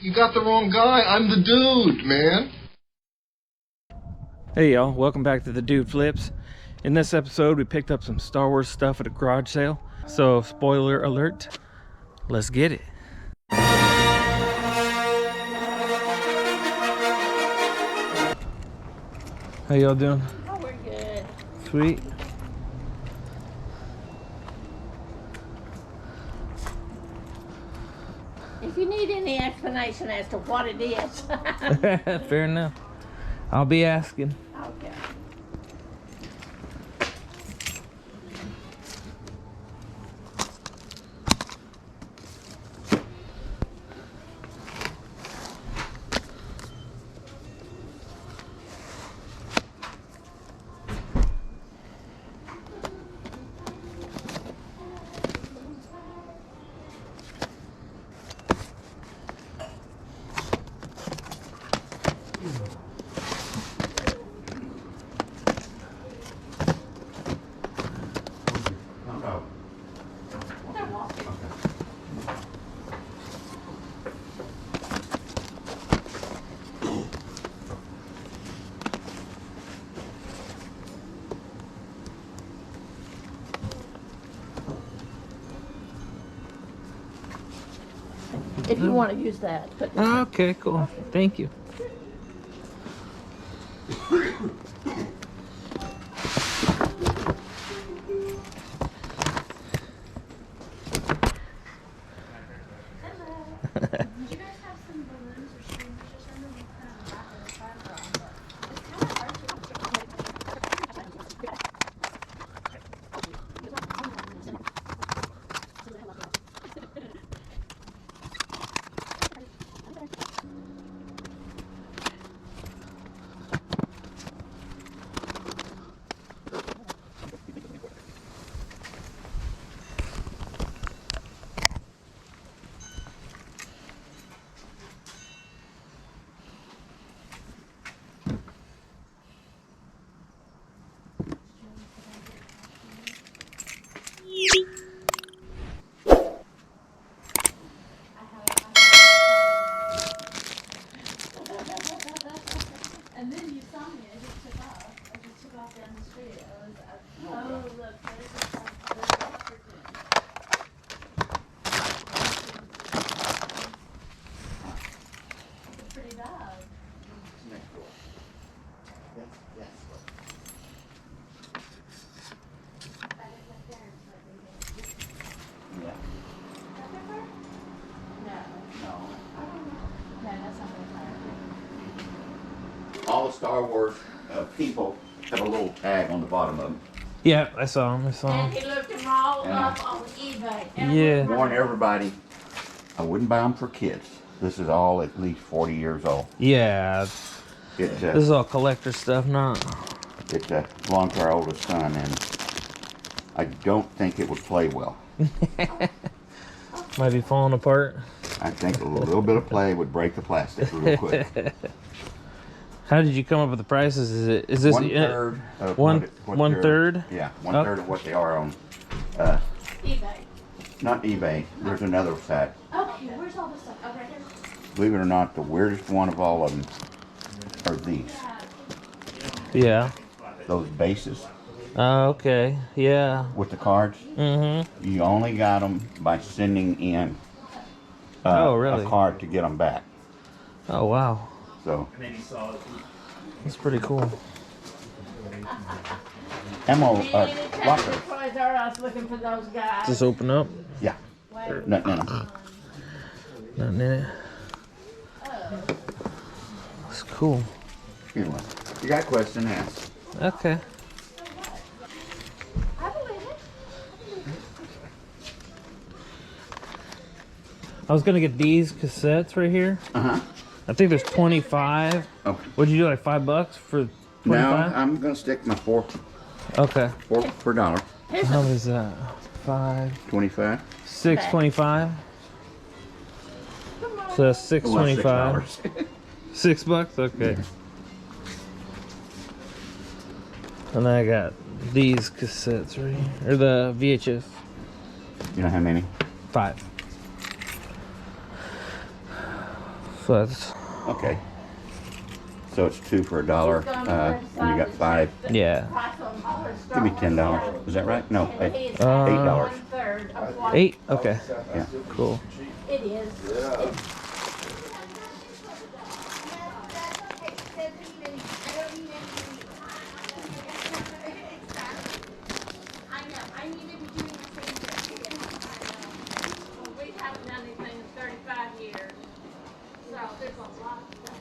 You got the wrong guy. I'm the dude, man. Hey y'all, welcome back to the Dude Flips. In this episode, we picked up some Star Wars stuff at a garage sale. So, spoiler alert, let's get it. How y'all doing? Oh, we're good. Sweet. If you need any explanation as to what it is. Fair enough. I'll be asking. Okay. If you want to use that. But Okay, cool. Thank you. And then you saw me, I just took off. I just took off down the street. Oh, look, there's a extra thing. It's a pretty dog. All the Star Wars people have a little tag on the bottom of them. Yeah, I saw him. and he looked them all up on eBay. And Yeah. Warn everybody, I wouldn't buy them for kids. This is all at least 40 years old. Yeah, It this is all collector stuff, not. belonged to our oldest son, and I don't think it would play well. Might be falling apart. I think a little bit of play would break the plastic real quick. How did you come up with the prices? Is this 1/3 of one what one they're- third? Yeah, 1/3 of what they are on. eBay. Not eBay. There's another site. Okay, where's all this stuff? Oh, right here. Believe it or not, the weirdest one of all of them are these. Yeah. Those bases Okay. Yeah. with the cards. Mm-hmm. You only got them by sending in Oh, really? a card to get them back. Oh, wow. So That's pretty cool. ammo Anytime lockers. you Toys R Us looking for those guys. Just open up. Yeah. Nothing in them. Nothing in it. That's cool. Anyway, you got a question, ask. Okay. I believe it. I was gonna get these cassettes right here. Uh-huh. I think there's 25. Oh. What'd you do, like $5 for 25? Now I'm gonna stick my four Okay. per dollar. How is that? 5, 25. 6.25. So that's $6.25. $6. $6? Okay. And I got these cassettes right here. Or the VHS. You know how many? 5. So that's Okay. So it's 2 for $1, and you got 5. yeah. Give me $10. Is that right? No, $8. 8. Okay. Yeah. Cool. It is. We haven't done anything in 35 years. So there's a lot of stuff.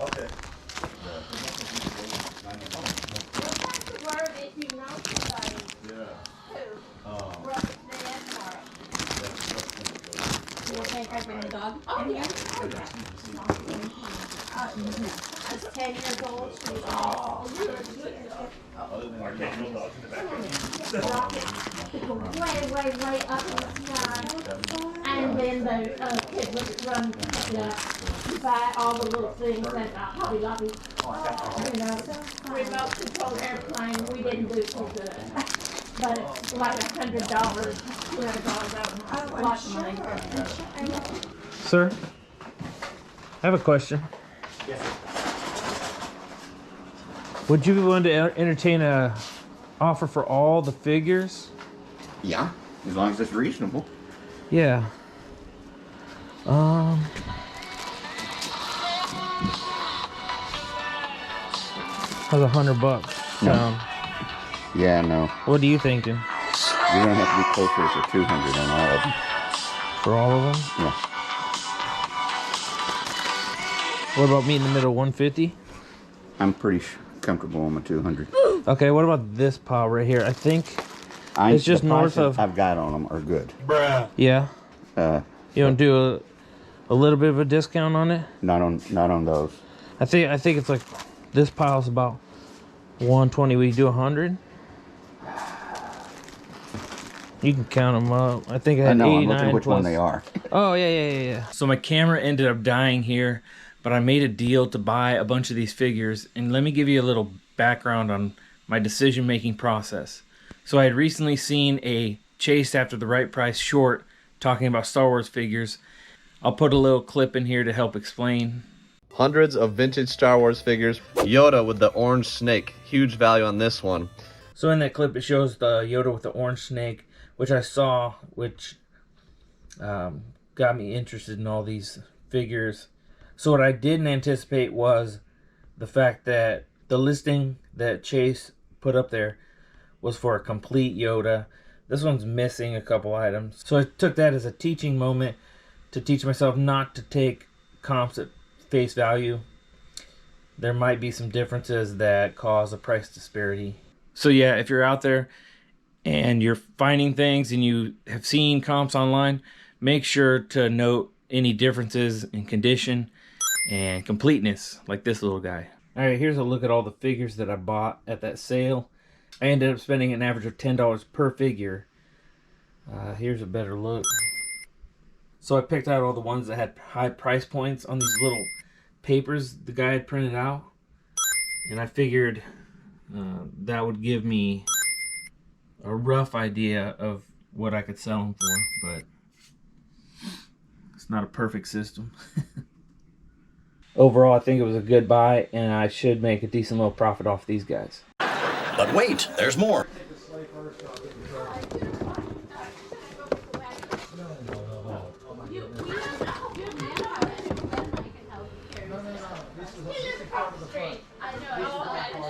Okay. What's the word if you know somebody Yeah. who broke his dad or You think I bring the dog? oh yeah. I was 10 years old. She was way up in the sky. And then the kid would run by all the little things that Hobby Lobby, you know, remote control airplane. We didn't do too good. But it's like $100, $200, lots of money. Sir, I have a question. Yes. Would you be willing to entertain a offer for all the figures? Yeah, as long as it's reasonable. Yeah. How's $100 sound? Yeah, no. What are you thinking? You're gonna have to be closer to 200 on all of them. For all of them? Yeah. What about me in the middle, 150? I'm pretty comfortable on my 200. Okay, what about this pile right here? I think it's just the north prices of. I've got on them are good. Yeah. You don't do a little bit of a discount on it? Not on those. I think it's like this pile's about 120. We do 100. You can count them up. I think I had I know. 89 I'm looking at which plus. one they are. Oh yeah. So my camera ended up dying here, but I made a deal to buy a bunch of these figures, and let me give you a little background on my decision-making process. So I had recently seen a Chase After the Right Price short talking about Star Wars figures. I'll put a little clip in here to help explain. Hundreds of vintage Star Wars figures. Yoda with the orange snake. Huge value on this one. So in that clip, it shows the Yoda with the orange snake, which I saw, which got me interested in all these figures. So what I didn't anticipate was the fact that the listing that Chase put up there was for a complete Yoda. This one's missing a couple items. So I took that as a teaching moment to teach myself not to take comps at face value. There might be some differences that cause a price disparity. So yeah, if you're out there and you're finding things and you have seen comps online, make sure to note any differences in condition and completeness, like this little guy. All right, here's a look at all the figures that I bought at that sale. I ended up spending an average of $10 per figure. Here's a better look. So I picked out all the ones that had high price points on these little papers the guy had printed out, and I figured that would give me a rough idea of what I could sell them for, but it's not a perfect system. Overall, I think it was a good buy, and I should make a decent little profit off these guys. But wait, there's more. I know. I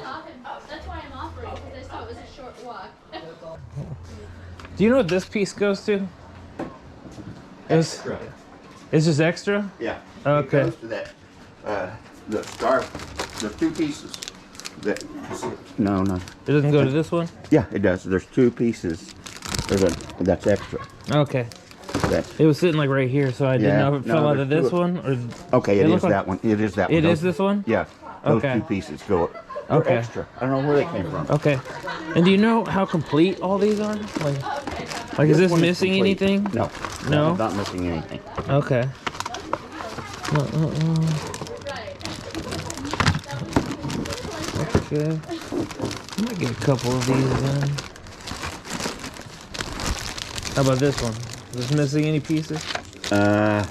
saw him. That's why I'm offering, because I saw it was a short walk. Do you know what this piece goes to? Extra. It's just extra? Yeah. Okay. It goes to that. The star. There's 2 pieces. That. No. It doesn't go to this one? Yeah, it does. There's 2 pieces. That's extra. Okay. That. It was sitting like right here, so I didn't know if it fell out of this one or. Okay, it is like, that one. It is that one. It is this one? Yeah. Those Okay. 2 pieces go. They're Okay. extra. I don't know where they came from. Okay. And do you know how complete all these are? Like is this one missing complete. anything? No. No? Not missing anything. Okay. Okay. I might get a couple of these then. How about this one? Is this missing any pieces? That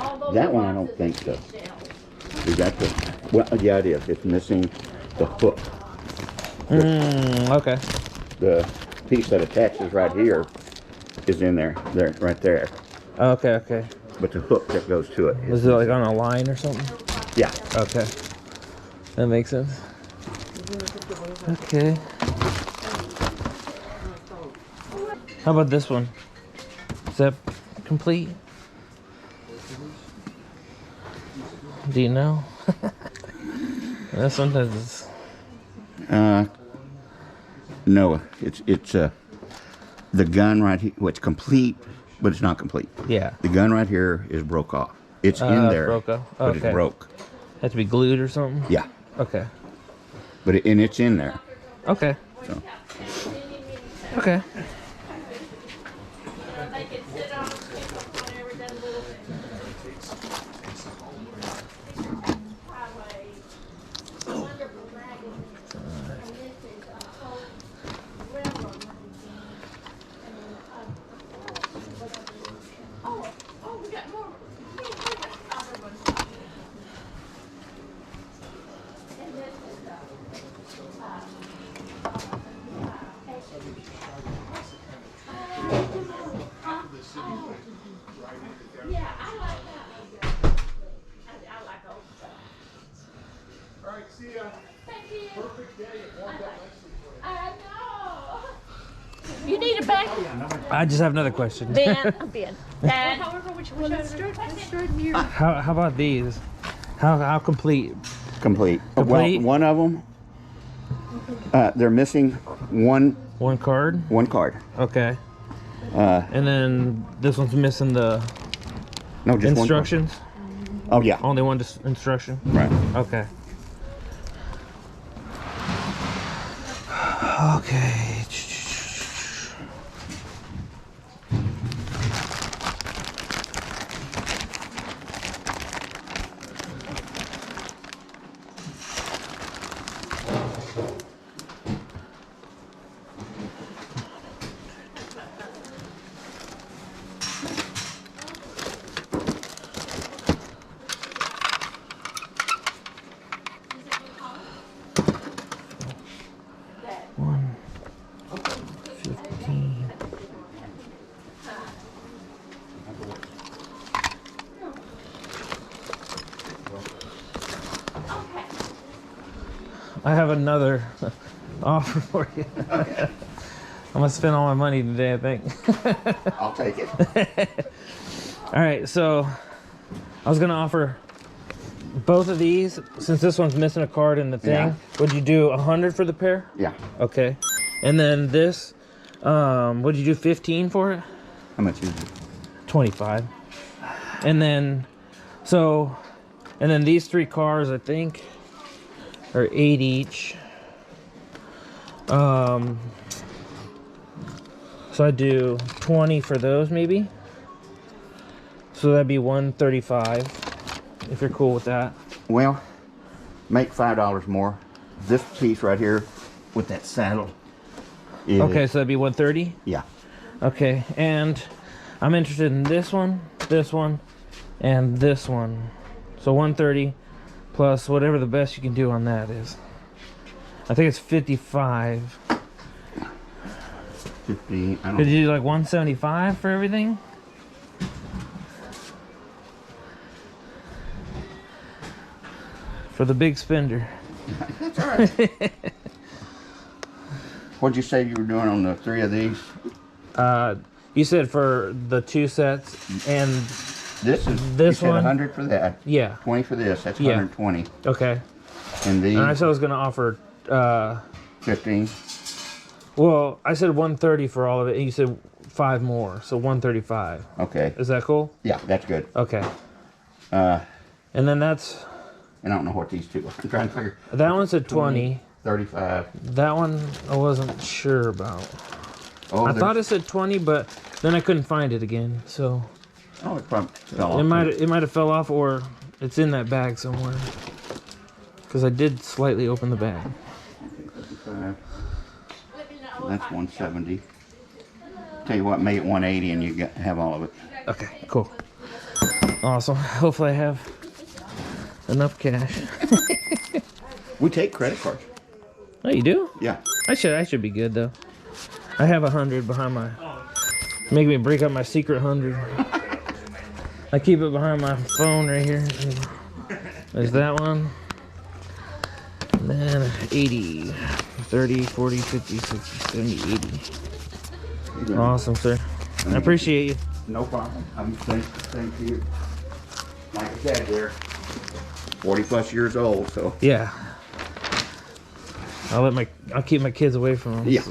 All those one I don't boxes think so. are shells. We got the, well, yeah, it is. It's missing the hook. Okay. The piece that attaches right here is in there, right there. Okay. But the hook that goes to it Is it like on a line or something? yeah. Okay. That makes sense. Okay. How about this one? Is that complete? Do you know? Sometimes it's... No, it's the gun right here. Well, it's complete, but it's not complete. Yeah. The gun right here is broke off. It's in there, broke off. but Okay. it's broke. Has to be glued or something? Yeah, Okay. but and it's in there. Okay. So. Okay. They can sit on and pick up whatever that little highway. Wonderful magazine. And this is a whole railroad magazine. Oh, we got more. We got other ones. And this is yeah, I like that. I like old stuff. All right, see ya. Thank you. Perfect day. It warmed up nicely for you. I know. You need a bag? I just have another question. Ben. Dad. However, which let's start near. How about these? How complete? Complete. Complete? Well, one of them, they're missing one One card? card. Okay. And then this one's missing the No, just instructions? one. Oh yeah. Only one instruction? Right. Okay. Okay. I have another offer for you. Okay. I'm gonna spend all my money today, I think. I'll take it. All right, so I was gonna offer both of these since this one's missing a card in the thing. Yeah. Would you do 100 for the pair? Yeah. Okay. And then this, would you do 15 for it? How much is it? 25. And then, and then these 3 cars, I think, are 8 each. So I do 20 for those maybe. So that'd be 135 if you're cool with that. Well, make $5 more. This piece right here with that saddle. Is, Okay, so that'd be 130. Yeah. Okay, and I'm interested in this one, and this one. So 130 plus whatever the best you can do on that is. I think it's 55. 50. I Could don't. you do like 175 for everything? For the big spender. That's all right. What'd you say you were doing on the 3 of these? You said for the 2 sets and This is This you said one? 100 for that. yeah. 20 for this. That's Yeah. 120. Okay. And these And I said I was gonna offer 15. well, I said 130 for all of it and you said 5 more, so 135. Okay. Is that cool? Yeah, that's good. Okay. And And then that's I don't know what these two are. I'm trying to figure. that one said 20. 35. That one I wasn't sure about. Oh, I there's- thought it said 20, but then I couldn't find it again. So Oh, it probably fell off. it might have fell off or it's in that bag somewhere. Because I did slightly open the bag. 55. That's 170. Tell you what, make it 180 and you have all of it. Okay, cool. Awesome. Hopefully I have enough cash. We take credit cards. Oh, you do? Yeah. I should be good though. I have 100 behind my. Make me break up my secret 100. I keep it behind my phone right here. There's that one. And then 80, 30, 40, 50, 60, 70, 80. Awesome, sir. I appreciate you. No problem. Thank you. Like I said, they're 40 plus years old, so. Yeah. I'll keep my kids away from them. Yeah.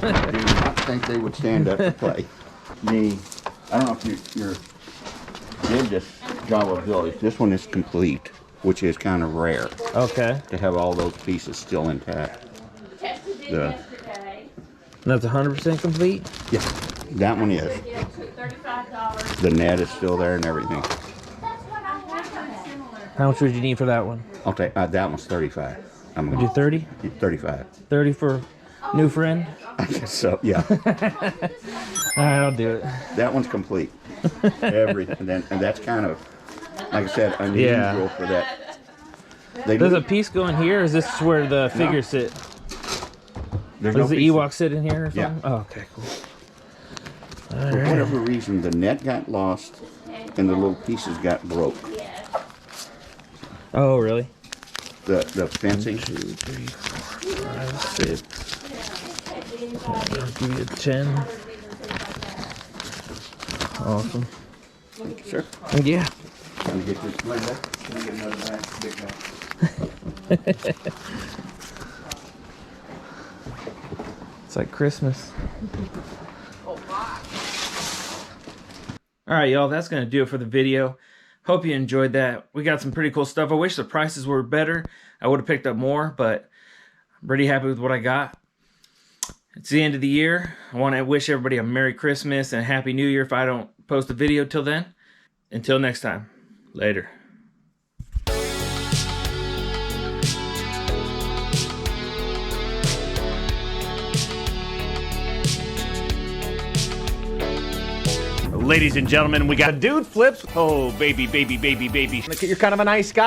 I do not think they would stand up to play. I don't know if you did this Java Village. This one is complete, which is kind of rare Okay. to have all those pieces still intact. Tested it The- yesterday. That's 100% complete? Yeah, that one is. Yeah, it took $35. The net is still there and everything. That's what I have. How much would you need for that one? I'll take that one's 35. I'm Would you gonna 30? 35. 30 for new friend? I guess so. Yeah, Alright, I'll do it. that one's complete. And that's kind of, like I said, unusual for that. Does a piece go in here, or is this where the figures sit? There's Does the piece. Ewok sit in here or something? Yeah. Oh, okay, cool. For whatever reason, the net got lost and the little pieces got broke. Oh, really? The fencing. 2, 3, 4, 5, 6. I'll give you a 10. Awesome. Sure. Yeah. Can you get this money back? Can I get another bag? Big bag. It's like Christmas. Alright, y'all, that's going to do it for the video. Hope you enjoyed that. We got some pretty cool stuff. I wish the prices were better. I would have picked up more, but I'm pretty happy with what I got. It's the end of the year. I want to wish everybody a Merry Christmas and a Happy New Year if I don't post a video till then. Until next time. Later. Ladies and gentlemen, we got a dude flips. Oh, baby, baby, baby, baby. You're kind of a nice guy.